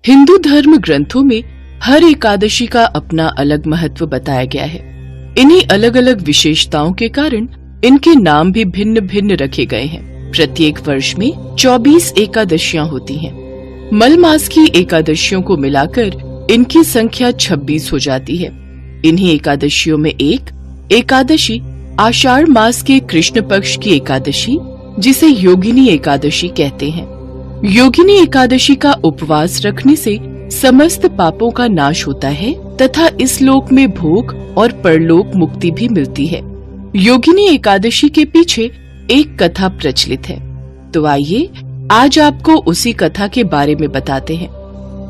हिंदू धर्म ग्रंथों में हर एकादशी का अपना अलग महत्व बताया गया है। इन्हीं अलग अलग विशेषताओं के कारण इनके नाम भी भिन्न भिन्न रखे गए हैं। प्रत्येक वर्ष में 24 एकादशियां होती हैं। मल मास की एकादशियों को मिलाकर इनकी संख्या 26 हो जाती है। इन्हीं एकादशियों में एक एकादशी आषाढ़ मास के कृष्ण पक्ष की एकादशी, जिसे योगिनी एकादशी कहते हैं। योगिनी एकादशी का उपवास रखने से समस्त पापों का नाश होता है तथा इस लोक में भोग और परलोक मुक्ति भी मिलती है। योगिनी एकादशी के पीछे एक कथा प्रचलित है, तो आइए आज आपको उसी कथा के बारे में बताते हैं।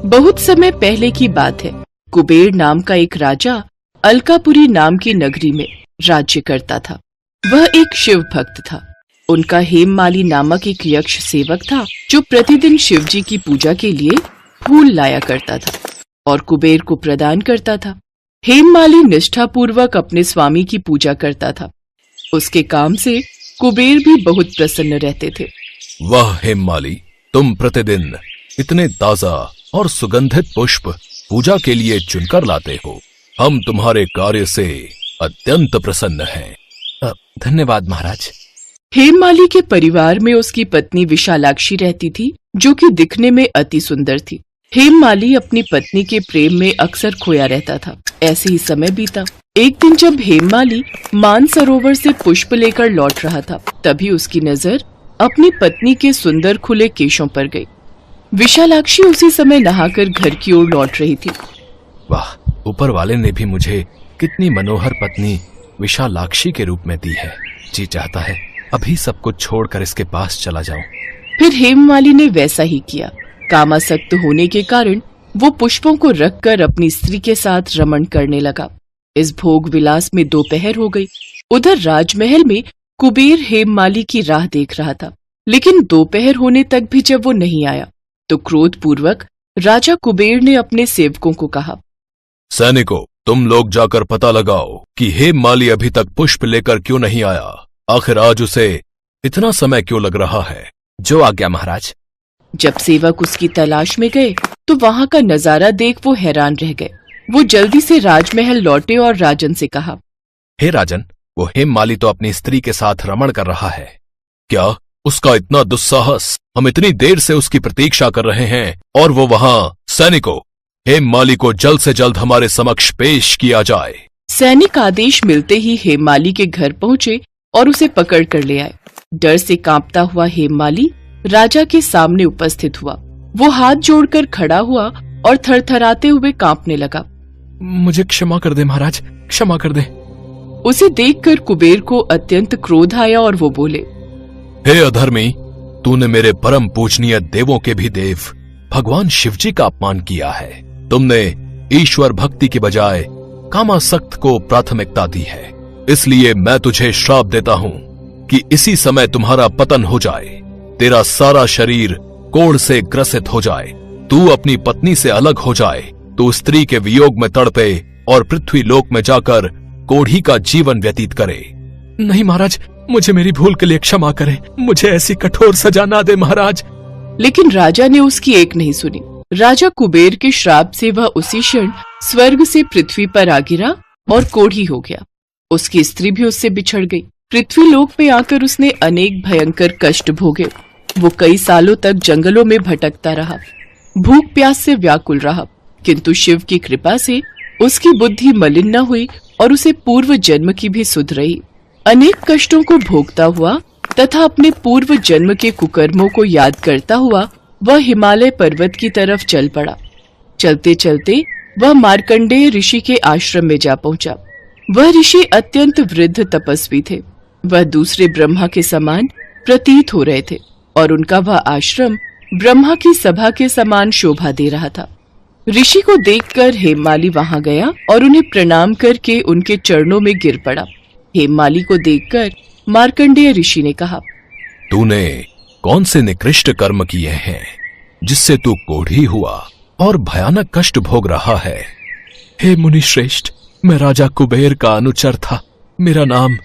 बहुत समय पहले की बात है। कुबेर नाम का एक राजा अलकापुरी नाम की नगरी में राज्य करता था। वह एक शिव भक्त था। उनका हेममाली नामक एक यक्ष सेवक था, जो प्रतिदिन शिव जी की पूजा के लिए फूल लाया करता था और कुबेर को प्रदान करता था। हेममाली निष्ठा पूर्वक अपने स्वामी की पूजा करता था। उसके काम से कुबेर भी बहुत प्रसन्न रहते थे। वाह हेममाली, तुम प्रतिदिन इतने ताजा और सुगंधित पुष्प पूजा के लिए चुनकर लाते हो। हम तुम्हारे कार्य से अत्यंत प्रसन्न हैं। धन्यवाद महाराज। हेममाली के परिवार में उसकी पत्नी विशालाक्षी रहती थी, जो कि दिखने में अति सुंदर थी। हेममाली अपनी पत्नी के प्रेम में अक्सर खोया रहता था। ऐसे ही समय बीता। एक दिन जब हेममाली मानसरोवर से पुष्प लेकर लौट रहा था, तभी उसकी नजर अपनी पत्नी के सुंदर खुले केशों पर गई। विशालाक्षी उसी समय नहाकर घर की ओर लौट रही थी। वाह, ऊपर वाले ने भी मुझे कितनी मनोहर पत्नी विशालाक्षी के रूप में दी है। जी चाहता है अभी सब कुछ छोड़कर इसके पास चला जाऊं। फिर हेममाली ने वैसा ही किया। कामासक्त होने के कारण वो पुष्पों को रखकर अपनी स्त्री के साथ रमण करने लगा। इस भोग विलास में दोपहर हो गई। उधर राजमहल में कुबेर हेममाली की राह देख रहा था, लेकिन दोपहर होने तक भी जब वो नहीं आया, तो क्रोध पूर्वक राजा कुबेर ने अपने सेवकों को कहा, सैनिकों, तुम लोग जाकर पता लगाओ कि हेममाली अभी तक पुष्प लेकर क्यों नहीं आया। आखिर आज उसे इतना समय क्यों लग रहा है। जो आज्ञा महाराज। जब सेवक उसकी तलाश में गए तो वहां का नजारा देख वो हैरान रह गए। वो जल्दी से राजमहल लौटे और राजन से कहा, हे राजन, वो हेममाली तो अपनी स्त्री के साथ रमण कर रहा है। क्या उसका इतना दुस्साहस? हम इतनी देर से उसकी प्रतीक्षा कर रहे हैं और वो वहां। सैनिकों, हेममाली को जल्द से जल्द हमारे समक्ष पेश किया जाए। सैनिक आदेश मिलते ही हेममाली के घर पहुंचे और उसे पकड़ कर ले आए। डर से कांपता हुआ हेममाली राजा के सामने उपस्थित हुआ। वो हाथ जोड़कर खड़ा हुआ और थरथराते हुए कांपने लगा। मुझे क्षमा कर दे महाराज, क्षमा कर दे। उसे देखकर कुबेर को अत्यंत क्रोध आया और वो बोले, हे अधर्मी, तूने मेरे परम पूजनीय देवों के भी देव भगवान शिवजी का अपमान किया है। तुमने ईश्वर भक्ति के बजाय कामासक्त को प्राथमिकता दी है। इसलिए मैं तुझे श्राप देता हूं कि इसी समय तुम्हारा पतन हो जाए, तेरा सारा शरीर कोढ़ से ग्रसित हो जाए, तू अपनी पत्नी से अलग हो जाए, तू स्त्री के वियोग में तड़पे और पृथ्वी लोक में जाकर कोढ़ी का जीवन व्यतीत करे। नहीं महाराज, मुझे मेरी भूल के लिए क्षमा करें। मुझे ऐसी कठोर सजा ना दे महाराज। लेकिन राजा ने उसकी एक नहीं सुनी। राजा कुबेर के श्राप से वह उसी क्षण स्वर्ग से पृथ्वी पर आ गिरा और कोढ़ी हो गया। उसकी स्त्री भी उससे बिछड़ गई। पृथ्वी लोक में आकर उसने अनेक भयंकर कष्ट भोगे। वो कई सालों तक जंगलों में भटकता रहा, भूख प्यास से व्याकुल रहा, किंतु शिव की कृपा से उसकी बुद्धि मलिन न हुई और उसे पूर्व जन्म की भी सुध रही। अनेक कष्टों को भोगता हुआ तथा अपने पूर्व जन्म के कुकर्मों को याद करता हुआ वह हिमालय पर्वत की तरफ चल पड़ा। चलते चलते वह मार्कंडेय ऋषि के आश्रम में जा पहुंचा। वह ऋषि अत्यंत वृद्ध तपस्वी थे। वह दूसरे ब्रह्मा के समान प्रतीत हो रहे थे और उनका वह आश्रम ब्रह्मा की सभा के समान शोभा दे रहा था। ऋषि को देखकर हेममाली वहां गया और उन्हें प्रणाम करके उनके चरणों में गिर पड़ा। हेममाली को देखकर मार्कंडेय ऋषि ने कहा, तूने कौन से निकृष्ट कर्म किए हैं जिससे तू कोढ़ी हुआ और भयानक कष्ट भोग रहा है? हे मुनि श्रेष्ठ, मैं राजा कुबेर का अनुचर था। मेरा नाम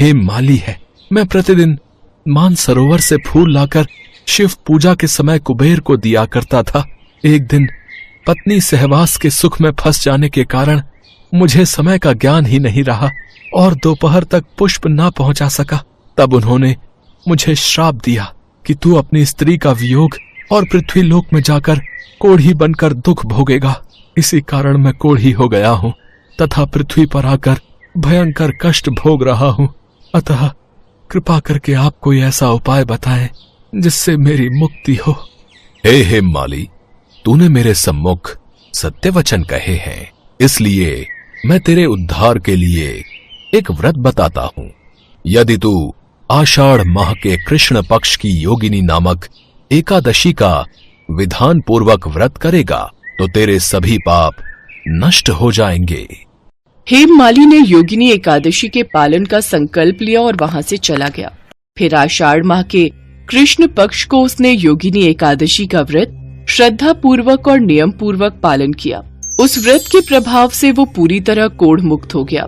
हेममाली है। मैं प्रतिदिन मानसरोवर से फूल लाकर शिव पूजा के समय कुबेर को दिया करता था। एक दिन पत्नी सहवास के सुख में फंस जाने के कारण मुझे समय का ज्ञान ही नहीं रहा और दोपहर तक पुष्प ना पहुंचा सका। तब उन्होंने मुझे श्राप दिया कि तू अपनी स्त्री का वियोग और पृथ्वी लोक में जाकर कोढ़ी बनकर दुख भोगेगा। इसी कारण मैं कोढ़ी हो गया हूँ तथा पृथ्वी पर आकर भयंकर कष्ट भोग रहा हूँ। अतः कृपा करके आप कोई ऐसा उपाय बताएं जिससे मेरी मुक्ति हो। हे हेममाली, तूने मेरे सम्मुख सत्य वचन कहे हैं, इसलिए मैं तेरे उद्धार के लिए एक व्रत बताता हूँ। यदि तू आषाढ़ माह के कृष्ण पक्ष की योगिनी नामक एकादशी का विधान पूर्वक व्रत करेगा तो तेरे सभी पाप नष्ट हो जाएंगे। हेममाली ने योगिनी एकादशी के पालन का संकल्प लिया और वहां से चला गया। फिर आषाढ़ माह के कृष्ण पक्ष को उसने योगिनी एकादशी का व्रत श्रद्धा पूर्वक और नियम पूर्वक पालन किया। उस व्रत के प्रभाव से वो पूरी तरह कोढ़ मुक्त हो गया।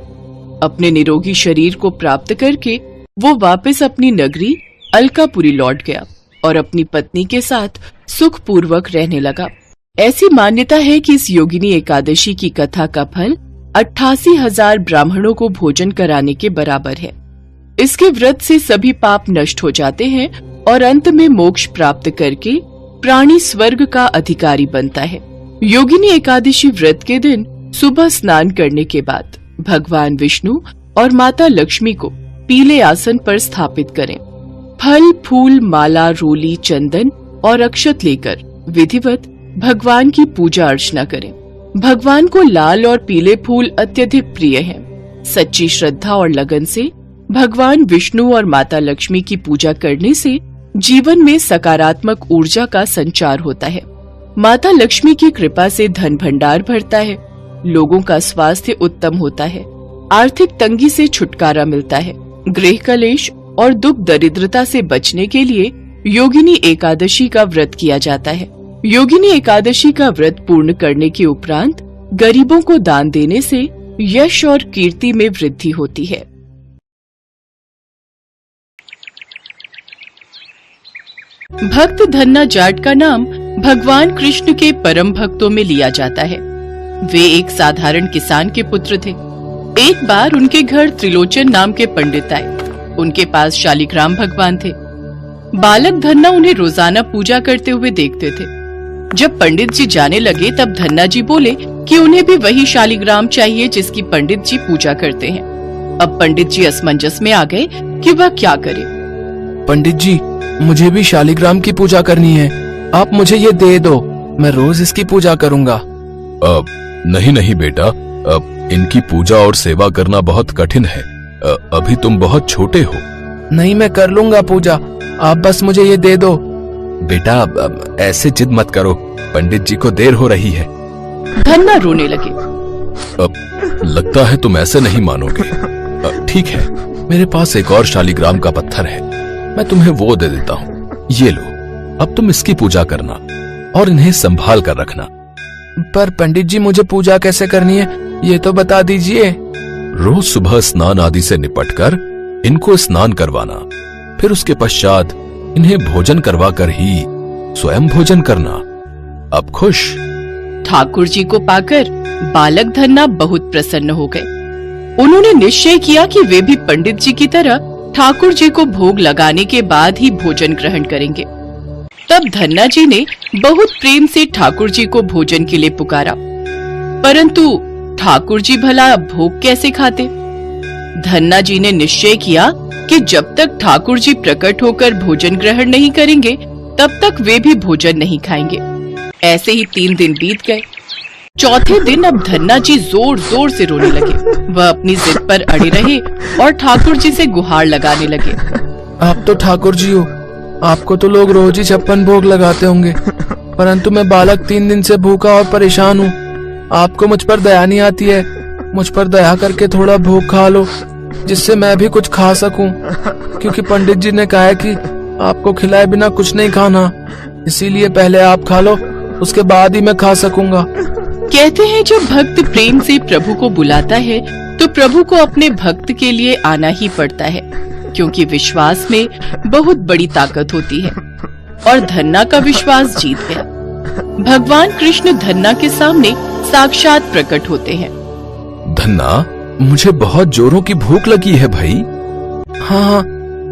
अपने निरोगी शरीर को प्राप्त करके वो वापस अपनी नगरी अलकापुरी लौट गया और अपनी पत्नी के साथ सुख पूर्वक रहने लगा। ऐसी मान्यता है कि इस योगिनी एकादशी की कथा का फल 88,000 ब्राह्मणों को भोजन कराने के बराबर है। इसके व्रत से सभी पाप नष्ट हो जाते हैं और अंत में मोक्ष प्राप्त करके प्राणी स्वर्ग का अधिकारी बनता है। योगिनी एकादशी व्रत के दिन सुबह स्नान करने के बाद भगवान विष्णु और माता लक्ष्मी को पीले आसन पर स्थापित करें। फल, फूल, माला, रोली, चंदन और अक्षत लेकर विधिवत भगवान की पूजा अर्चना करें। भगवान को लाल और पीले फूल अत्यधिक प्रिय हैं। सच्ची श्रद्धा और लगन से भगवान विष्णु और माता लक्ष्मी की पूजा करने से जीवन में सकारात्मक ऊर्जा का संचार होता है। माता लक्ष्मी की कृपा से धन भंडार भरता है, लोगों का स्वास्थ्य उत्तम होता है, आर्थिक तंगी से छुटकारा मिलता है। गृह कलेश और दुख दरिद्रता से बचने के लिए योगिनी एकादशी का व्रत किया जाता है। योगिनी एकादशी का व्रत पूर्ण करने के उपरांत गरीबों को दान देने से यश और कीर्ति में वृद्धि होती है। भक्त धन्ना जाट का नाम भगवान कृष्ण के परम भक्तों में लिया जाता है। वे एक साधारण किसान के पुत्र थे। एक बार उनके घर त्रिलोचन नाम के पंडित आए। उनके पास शालिग्राम भगवान थे। बालक धन्ना उन्हें रोजाना पूजा करते हुए देखते थे। जब पंडित जी जाने लगे तब धन्ना जी बोले कि उन्हें भी वही शालिग्राम चाहिए जिसकी पंडित जी पूजा करते हैं। अब पंडित जी असमंजस में आ गए कि वह क्या करे। पंडित जी, मुझे भी शालिग्राम की पूजा करनी है, आप मुझे ये दे दो, मैं रोज इसकी पूजा करूंगा। नहीं नहीं बेटा, इनकी पूजा और सेवा करना बहुत कठिन है। अभी तुम बहुत छोटे हो। नहीं, मैं कर लूंगा पूजा, आप बस मुझे ये दे दो। बेटा, ऐसे जिद मत करो, पंडित जी को देर हो रही है। धन्ना रोने लगे। लगता है तुम ऐसे नहीं मानोगे। ठीक है, मेरे पास एक और शालिग्राम का पत्थर है, मैं तुम्हें वो दे देता हूँ। ये लो, अब तुम इसकी पूजा करना और इन्हें संभाल कर रखना। पर पंडित जी, मुझे पूजा कैसे करनी है, ये तो बता दीजिए। रोज सुबह स्नान आदि से निपटकर इनको स्नान करवाना, फिर उसके पश्चात इन्हें भोजन करवा कर ही स्वयं भोजन करना। अब खुश? ठाकुर जी को पाकर बालक धन्ना बहुत प्रसन्न हो गए। उन्होंने निश्चय किया कि वे भी पंडित जी की तरह ठाकुर जी को भोग लगाने के बाद ही भोजन ग्रहण करेंगे। तब धन्ना जी ने बहुत प्रेम से ठाकुर जी को भोजन के लिए पुकारा, परंतु ठाकुर जी भला भोग कैसे खाते? धन्ना जी ने निश्चय किया कि जब तक ठाकुर जी प्रकट होकर भोजन ग्रहण नहीं करेंगे तब तक वे भी भोजन नहीं खाएंगे। ऐसे ही 3 दिन बीत गए। चौथे दिन अब धन्ना जी जोर जोर से रोने लगे। वह अपनी जिद पर अड़े रहे और ठाकुर जी से गुहार लगाने लगे। आप तो ठाकुर जी हो, आपको तो लोग रोज ही 56 भोग लगाते होंगे, परंतु मैं बालक 3 दिन से भूखा और परेशान हूँ। आपको मुझ पर दया नहीं आती है, मुझ पर दया करके थोड़ा भोग खा लो, जिससे मैं भी कुछ खा सकूं, क्योंकि पंडित जी ने कहा है कि आपको खिलाए बिना कुछ नहीं खाना, इसीलिए पहले आप खा लो, उसके बाद ही मैं खा सकूंगा। कहते हैं जब भक्त प्रेम से प्रभु को बुलाता है तो प्रभु को अपने भक्त के लिए आना ही पड़ता है, क्योंकि विश्वास में बहुत बड़ी ताकत होती है। और धन्ना का विश्वास जीत गया। भगवान कृष्ण धन्ना के सामने साक्षात प्रकट होते हैं। धन्ना, मुझे बहुत जोरों की भूख लगी है भाई। हाँ,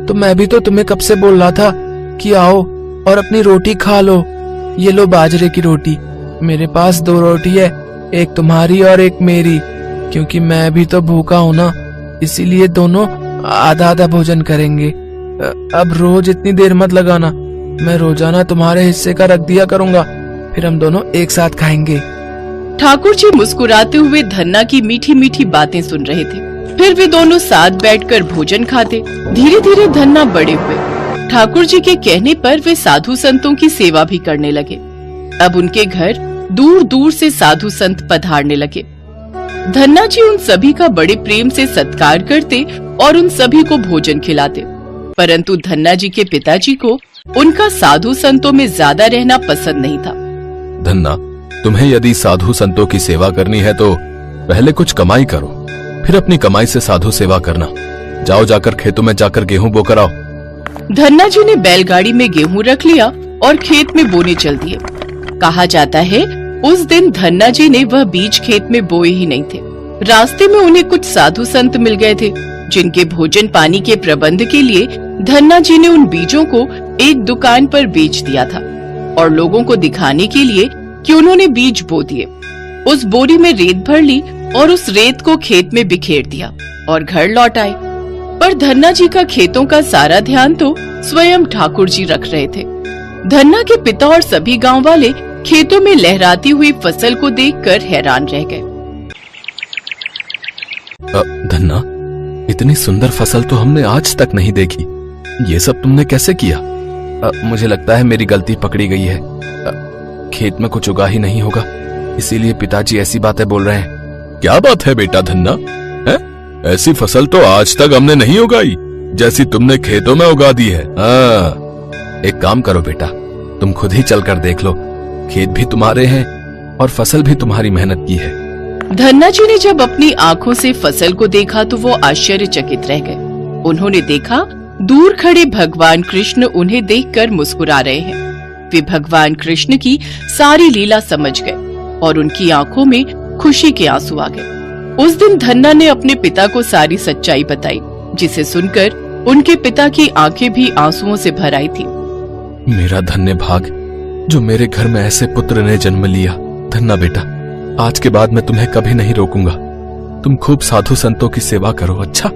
तो मैं भी तो तुम्हें कब से बोल रहा था कि आओ और अपनी रोटी खा लो। ये लो बाजरे की रोटी। मेरे पास 2 रोटी है, एक तुम्हारी और एक मेरी, क्योंकि मैं भी तो भूखा हूं ना, इसीलिए दोनों आधा आधा भोजन करेंगे। अब रोज इतनी देर मत लगाना, मैं रोजाना तुम्हारे हिस्से का रख दिया करूंगा, फिर हम दोनों एक साथ खाएंगे। ठाकुर जी मुस्कुराते हुए धन्ना की मीठी मीठी बातें सुन रहे थे। फिर वे दोनों साथ बैठकर भोजन खाते। धीरे धीरे धन्ना बड़े हुए। ठाकुर जी के कहने पर वे साधु संतों की सेवा भी करने लगे। अब उनके घर दूर दूर से साधु संत पधारने लगे। धन्ना जी उन सभी का बड़े प्रेम से सत्कार करते और उन सभी को भोजन खिलाते। परंतु धन्ना जी के पिताजी को उनका साधु संतों में ज्यादा रहना पसंद नहीं था। धन्ना, तुम्हें यदि साधु संतों की सेवा करनी है तो पहले कुछ कमाई करो, फिर अपनी कमाई से साधु सेवा करना। जाओ, जाकर खेतों में जाकर गेहूं बोकर आओ। धन्ना जी ने बैलगाड़ी में गेहूं रख लिया और खेत में बोने चल दिए। कहा जाता है उस दिन धन्ना जी ने वह बीज खेत में बोए ही नहीं थे। रास्ते में उन्हें कुछ साधु संत मिल गए थे, जिनके भोजन पानी के प्रबंध के लिए धन्ना जी ने उन बीजों को एक दुकान पर बेच दिया था और लोगों को दिखाने के लिए कि उन्होंने बीज बो दिए। उस बोरी में रेत भर ली और उस रेत को खेत में बिखेर दिया और घर लौट आए। पर धन्ना जी का खेतों का सारा ध्यान तो स्वयं ठाकुर जी रख रहे थे। धन्ना के पिता और सभी गांव वाले खेतों में लहराती हुई फसल को देखकर हैरान रह गए। धन्ना, इतनी सुंदर फसल तो हमने आज तक नहीं देखी। ये सब तुमने कैसे किया? मुझे लगता है मेरी गलती पकड़ी गई है। खेत में कुछ उगा ही नहीं होगा, इसीलिए पिताजी ऐसी बातें बोल रहे हैं। क्या बात है बेटा धन्ना, है? ऐसी फसल तो आज तक हमने नहीं उगाई जैसी तुमने खेतों में उगा दी है। एक काम करो बेटा, तुम खुद ही चलकर देख लो। खेत भी तुम्हारे हैं और फसल भी तुम्हारी मेहनत की है। धन्ना जी ने जब अपनी आंखों से फसल को देखा तो वो आश्चर्यचकित रह गए। उन्होंने देखा दूर खड़े भगवान कृष्ण उन्हें देखकर मुस्कुरा रहे हैं। वे भगवान कृष्ण की सारी लीला समझ गए और उनकी आंखों में खुशी के आंसू आ गए। उस दिन धन्ना ने अपने पिता को सारी सच्चाई बताई, जिसे सुनकर उनके पिता की आंखें भी आंसुओं से भर आई थी। मेरा धन्य भाग जो मेरे घर में ऐसे पुत्र ने जन्म लिया। धन्ना बेटा, आज के बाद मैं तुम्हें कभी नहीं रोकूंगा। तुम खूब साधु संतों की सेवा करो, अच्छा?